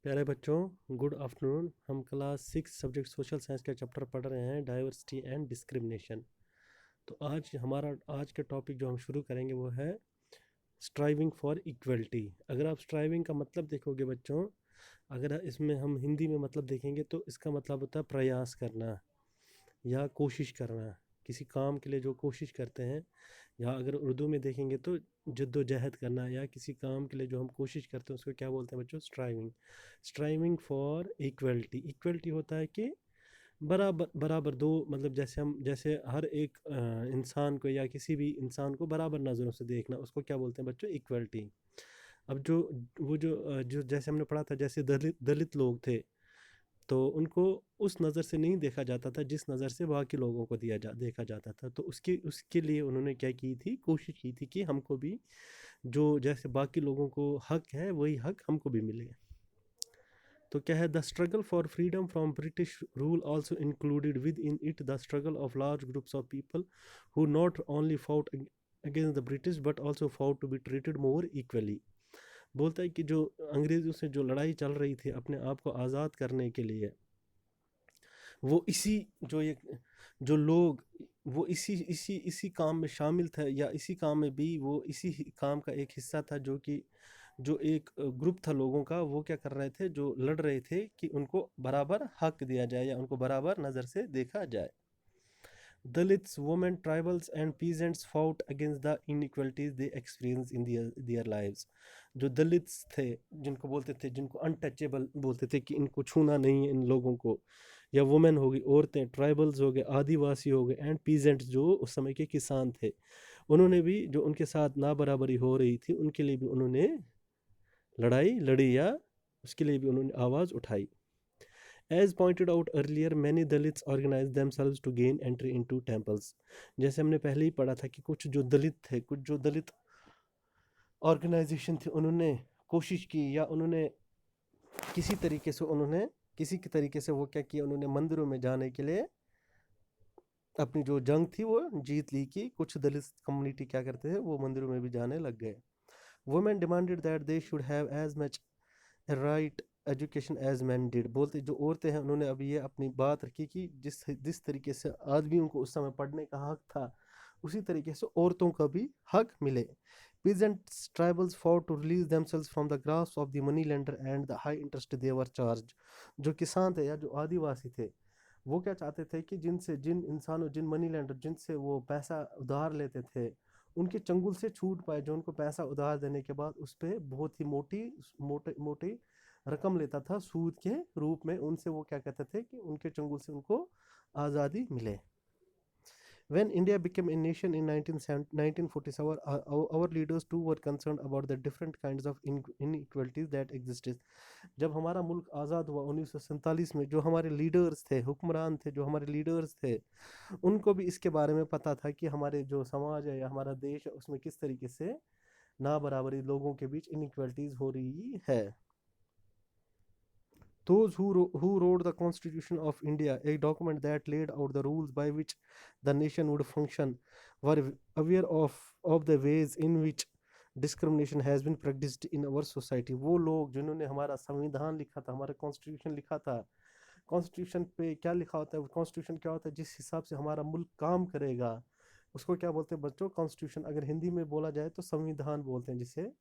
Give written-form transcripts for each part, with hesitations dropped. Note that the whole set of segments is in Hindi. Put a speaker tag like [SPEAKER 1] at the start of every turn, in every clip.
[SPEAKER 1] प्यारे बच्चों, गुड आफ्टरनून। हम क्लास 6 सब्जेक्ट सोशल साइंस का चैप्टर पढ़ रहे हैं, डाइवर्सिटी एंड डिस्क्रिमिनेशन। तो आज के टॉपिक जो हम शुरू करेंगे वो है स्ट्राइविंग फॉर इक्वलिटी। अगर आप स्ट्राइविंग का मतलब देखोगे बच्चों, अगर इसमें हम हिंदी में मतलब देखेंगे तो इसका मतलब होता है प्रयास करना या कोशिश करना, किसी काम के लिए जो कोशिश करते हैं। या अगर उर्दू में देखेंगे तो जद्दोजहद करना, या किसी काम के लिए जो हम कोशिश करते हैं उसको क्या बोलते हैं बच्चों? Striving. Striving for equality. Equality होता है कि बराबर बराबर दो, मतलब जैसे हर एक इंसान को या किसी भी इंसान को बराबर नज़रों से देखना, उसको क्या बोलते हैं बच्चों? इक्वलिटी। अब जो जैसे हमने पढ़ा था, जैसे दलित दलित लोग थे, तो उनको उस नज़र से नहीं देखा जाता था जिस नज़र से बाकी लोगों को देखा जाता था। तो उसके उसके लिए उन्होंने क्या की थी? कोशिश की थी कि हमको भी जो जैसे बाकी लोगों को हक है वही हक हमको भी मिले। तो क्या है? The struggle for freedom from British rule also included within it the struggle of large groups of people who not only fought against the British but also fought to be treated more equally. बोलता है कि जो अंग्रेज़ों से जो लड़ाई चल रही थी अपने आप को आज़ाद करने के लिए, वो इसी जो ये जो लोग वो इसी काम में शामिल थे, या इसी काम में भी वो इसी काम का एक हिस्सा था, जो कि जो एक ग्रुप था लोगों का, वो क्या कर रहे थे? जो लड़ रहे थे कि उनको बराबर हक दिया जाए या उनको बराबर नज़र से देखा जाए। Dalits, women, tribals and peasants fought against the inequalities they experienced in their lives. जो दलित्स थे, जिनको बोलते थे, जिनको अनटचेबल बोलते थे कि इनको छूना नहीं है इन लोगों को, या वुमेन हो गई, औरतें, ट्राइबल्स हो गए, आदिवासी हो गए, एंड पीजेंट्स जो उस समय के किसान थे, उन्होंने भी जो उनके साथ ना बराबरी हो रही थी उनके लिए भी उन्होंने लड़ाई लड़ी, या उसके लिए भी उन्होंने आवाज़ उठाई। As pointed out earlier, many Dalits organized themselves to gain entry into temples. जैसे हमने पहले ही पढ़ा था कि कुछ जो दलित थे, कुछ जो दलित ऑर्गेनाइजेशन थे, उन्होंने कोशिश की, या उन्होंने किसी तरीके से उन्होंने किसी के तरीके से वो क्या किया? उन्होंने मंदिरों में जाने के लिए अपनी जो जंग थी वो जीत ली, कि कुछ दलित कम्युनिटी क्या करते थे? वो मंदिरों में भी जाने लग गए। Women demanded that they should have as much right education as man did. बोलते जो औरतें हैं उन्होंने अभी ये अपनी बात रखी कि जिस तरीके से आदमियों को उस समय पढ़ने का हक था, उसी तरीके से औरतों का भी हक मिले। Peasants tribals fought to release themselves from the grasp of the money lender and the high interest they were charged. जो किसान थे या जो आदिवासी थे, वो क्या चाहते थे कि जिन मनी लेंडर जिनसे वो पैसा उधार लेते थे, उनके चंगुल से छूट पाए, जो उनको पैसा उधार देने के बाद उस पर बहुत ही मोटी रकम लेता था सूद के रूप में, उनसे वो क्या कहते थे कि उनके चंगुल से उनको आज़ादी मिले। When India became a nation in 1947, our leaders too were concerned about the different kinds of inequalities that existed. जब हमारा मुल्क आज़ाद हुआ 1947 में, जो हमारे लीडर्स थे, हुक्मरान थे, जो हमारे लीडर्स थे, उनको भी इसके बारे में पता था कि हमारे जो समाज है या हमारा देश है उसमें किस तरीके से ना बराबरी, लोगों के बीच इनइक्वलिटीज हो रही है। Those who wrote the Constitution of India, a document that laid out the rules by which the nation would function, were aware of the ways in which discrimination has been practiced in our society. वो लोग जिन्होंने हमारा संविधान लिखा था, हमारा कॉन्स्टिट्यूशन लिखा था, कॉन्स्टिट्यूशन पे क्या लिखा होता है? कॉन्स्टिट्यूशन क्या होता है? जिस हिसाब से हमारा मुल्क काम करेगा उसको क्या बोलते हैं बच्चों? कॉन्स्टिट्यूशन। अगर हिंदी में बोला जाए तो संविधान बोलते हैं जिसे।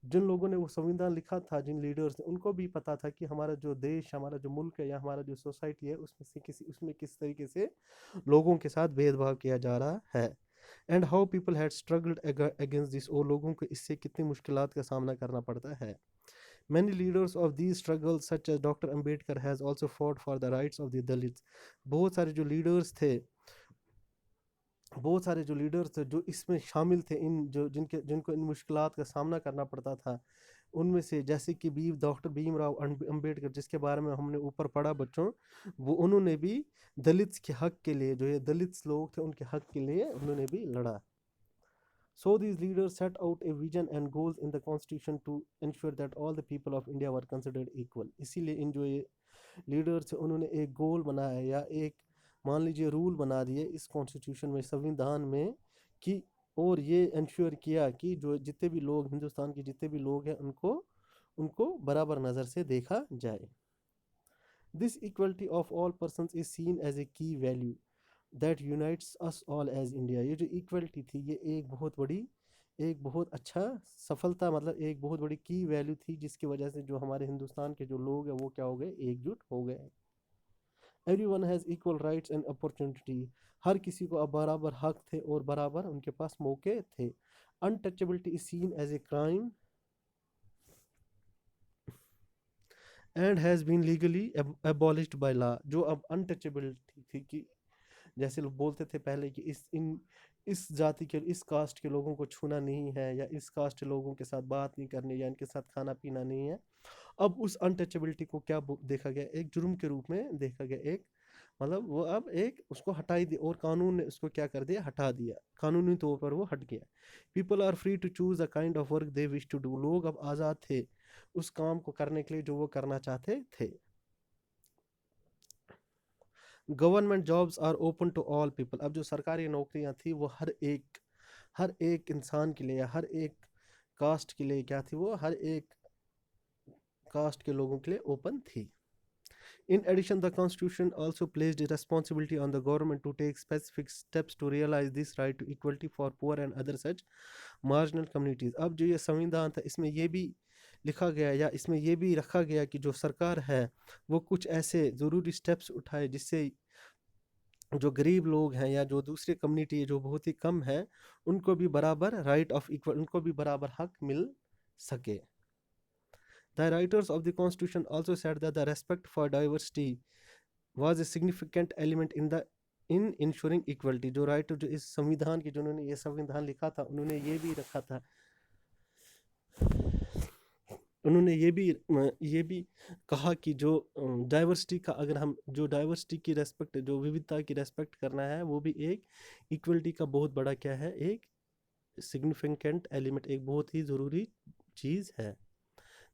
[SPEAKER 1] जिन लोगों ने वो संविधान लिखा था, जिन लीडर्स ने, उनको भी पता था कि हमारा जो देश, हमारा जो मुल्क है या हमारा जो सोसाइटी है उसमें किस तरीके से लोगों के साथ भेदभाव किया जा रहा है, and how people had struggled against this. और लोगों को इससे कितनी मुश्किलात का सामना करना पड़ता है। Many leaders of these struggles, such as Dr. Ambedkar, has also fought for the rights of the Dalits. बहुत सारे जो लीडर्स थे, बहुत सारे जो लीडर्स थे जो इसमें शामिल थे, इन जो जिनको इन मुश्किलात का सामना करना पड़ता था, उनमें से जैसे कि डॉक्टर भीमराव अंबेडकर, जिसके बारे में हमने ऊपर पढ़ा बच्चों, वो उन्होंने भी दलित्स के हक के लिए, जो ये दलित्स लोग थे उनके हक के लिए उन्होंने भी लड़ा। So these leaders set out a vision and goals in the constitution to ensure that all the people of India were considered equal. इसीलिए इन जो ये लीडर्स उन्होंने एक गोल बनाया, या एक मान लीजिए रूल बना दिए इस कॉन्स्टिट्यूशन में, संविधान में, कि और ये इंश्योर किया कि जो जितने भी लोग हिंदुस्तान के जितने भी लोग हैं उनको बराबर नज़र से देखा जाए। This equality of all persons is seen as a key value that unites us all as India. ये जो इक्वलिटी थी ये एक बहुत अच्छा सफलता, मतलब एक बहुत बड़ी की वैल्यू थी, जिसकी वजह से जो हमारे हिंदुस्तान के जो लोग हैं वो क्या हो गए, एकजुट हो गए। Everyone has equal rights and opportunity. हर किसी को अब बराबर हक थे और बराबर उनके पास मौके थे। Untouchability is seen as a crime and has been legally abolished by law. जो अब अनटचेबिलिटी थी कि जैसे लोग बोलते थे पहले कि इस जाति के, इस कास्ट के लोगों को छूना नहीं है, या इस कास्ट के लोगों के साथ बात नहीं करनी, या इनके साथ खाना पीना नहीं है। अब उस अनटचेबिलिटी को क्या देखा गया, एक जुर्म के रूप में देखा गया। एक मतलब वो अब एक उसको हटाई दी, और कानून ने उसको क्या कर दिया, हटा दिया, कानूनी तौर पर वो हट गया। People are free to choose a kind of work they wish to do. लोग अब आज़ाद थे उस काम को करने के लिए जो वो करना चाहते थे। Government jobs are open to all people. अब जो सरकारी नौकरियां थी वो हर एक इंसान के लिए, या हर एक कास्ट के लिए क्या थी, वो हर एक कास्ट के लोगों के लिए ओपन थी। In addition, the Constitution also placed a responsibility on the government to take specific steps to realize this right to equality for poor and other such marginal communities. अब जो ये संविधान था इसमें ये भी लिखा गया, या इसमें ये भी रखा गया कि जो सरकार है वो कुछ ऐसे ज़रूरी स्टेप्स उठाए जिससे जो गरीब लोग हैं या जो दूसरी कम्युनिटी जो बहुत ही कम है उनको भी बराबर राइट ऑफ इक्वल, उनको भी बराबर हक मिल सके। The writers of the Constitution also said that the respect for diversity was a significant element in ensuring equality. जो राइटर जो इस संविधान की, जिन्होंने ये संविधान लिखा था, उन्होंने ये भी रखा था, उन्होंने ये भी कहा कि जो डाइवर्सिटी का, अगर हम जो डाइवर्सिटी की रेस्पेक्ट, जो विविधता की रेस्पेक्ट करना है, वो भी एक इक्वलिटी का बहुत बड़ा क्या है, एक सिग्निफिकेंट एलिमेंट, एक बहुत ही ज़रूरी चीज़ है।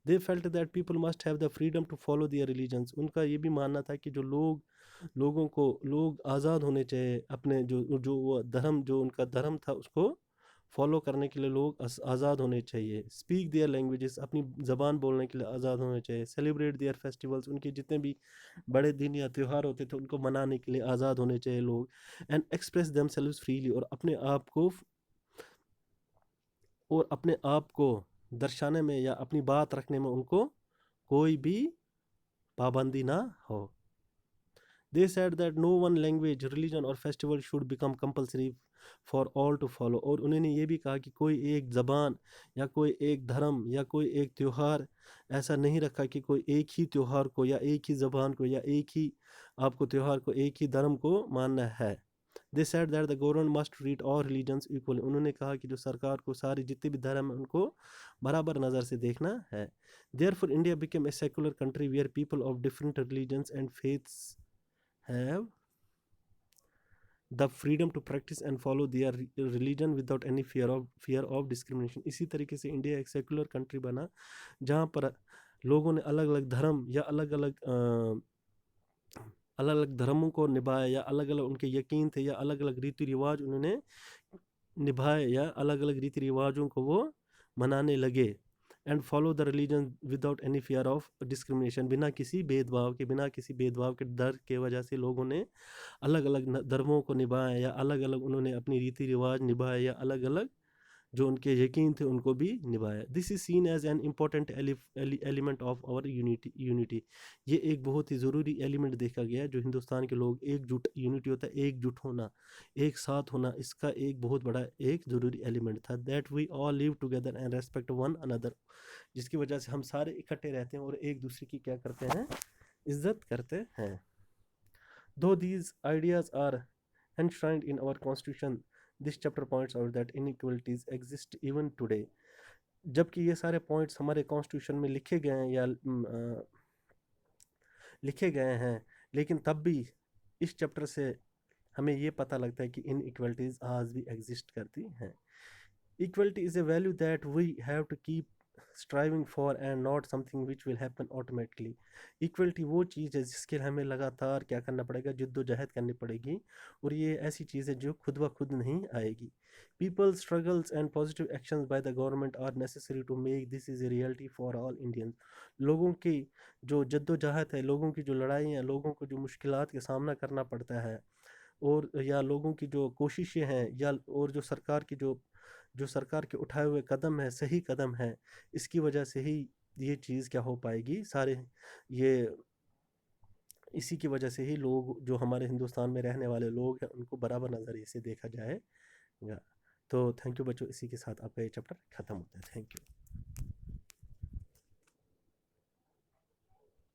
[SPEAKER 1] They felt that people must have the freedom to follow their religions. उनका ये भी मानना था कि जो लोग आज़ाद होने चाहिए, अपने जो वो धर्म, जो उनका धर्म था उसको फॉलो करने के लिए लोग आज़ाद होने चाहिए। स्पीक देयर लैंग्वेजेस, अपनी ज़बान बोलने के लिए आज़ाद होने चाहिए। सेलिब्रेट देयर फेस्टिवल्स, उनके जितने भी बड़े दिन या त्यौहार होते थे उनको मनाने के लिए आज़ाद होने चाहिए लोग। एंड एक्सप्रेस देमसेल्व्स फ्रीली, और अपने आप को दर्शाने में या अपनी बात रखने में उनको कोई भी पाबंदी ना हो। They said that no one language, religion और festival should become compulsory for all to follow। और उन्होंने ये भी कहा कि कोई एक ज़बान या कोई एक धर्म या कोई एक त्यौहार ऐसा नहीं रखा कि कोई एक ही त्यौहार को या एक ही ज़बान को या एक ही आपको त्यौहार को, एक ही धर्म को मानना है। They said that the government must treat all religions equally। उन्होंने कहा कि जो सरकार को सारे जितने भी धर्म हैं उनको बराबर नज़र से देखना है। Therefore India became a secular country where people of different religions and faiths have the freedom to practice and follow their religion without any fear of discrimination। इसी तरीके से इंडिया एक सेकुलर कंट्री बना जहाँ पर लोगों ने अलग अलग धर्म या अलग अलग धर्मों को निभाया, या अलग अलग उनके यकीन थे, या अलग अलग रीति रिवाज उन्होंने निभाए, या अलग अलग रीति रिवाजों को वो मनाने लगे। And follow the religion without any fear of discrimination, बिना किसी भेदभाव के डर के वजह से लोगों ने अलग अलग धर्मों को निभाया, या अलग अलग उन्होंने अपनी रीति रिवाज निभाए, या अलग अलग जो उनके यकीन थे उनको भी निभाया। This is seen as an important element of our unity. ये एक बहुत ही ज़रूरी एलिमेंट देखा गया है जो हिंदुस्तान के लोग एकजुट, यूनिटी होता है एकजुट होना, एक साथ होना, इसका एक बहुत बड़ा एक ज़रूरी एलिमेंट था। That we all live together and respect one another, जिसकी वजह से हम सारे इकट्ठे रहते हैं और एक दूसरे की क्या करते हैं, इज्जत करते हैं। Though these ideas are enshrined in our constitution, this chapter points out that inequalities exist even today। जबकि ये सारे पॉइंट्स हमारे कॉन्स्टिट्यूशन में लिखे गए हैं या लिखे गए हैं, लेकिन तब भी इस चैप्टर से हमें ये पता लगता है कि इनइक्वलिटीज़ आज भी एग्जिस्ट करती हैं। Equality is a value that we have to keep striving for and not something which will happen automatically. Equality वो चीज़ है जिसके लिए हमें लगातार क्या करना पड़ेगा, जद्दोजहद करनी पड़ेगी, और ये ऐसी चीज़ है जो खुद ब खुद नहीं आएगी। People struggles and positive actions by the government are necessary to make this is a reality for all Indians. लोगों की जो जद्दोजहद है, लोगों की जो लड़ाई है, लोगों को जो मुश्किलात का सामना करना पड़ता है, और या लोगों की जो कोशिशें हैं, या और जो सरकार की जो सरकार के उठाए हुए कदम है, सही कदम है, इसकी वजह से ही ये चीज़ क्या हो पाएगी, सारे ये इसी की वजह से ही लोग, जो हमारे हिंदुस्तान में रहने वाले लोग हैं, उनको बराबर नज़रिए से देखा जाएगा। तो थैंक यू बच्चों, इसी के साथ आपका ये चैप्टर ख़त्म होता है। Thank you.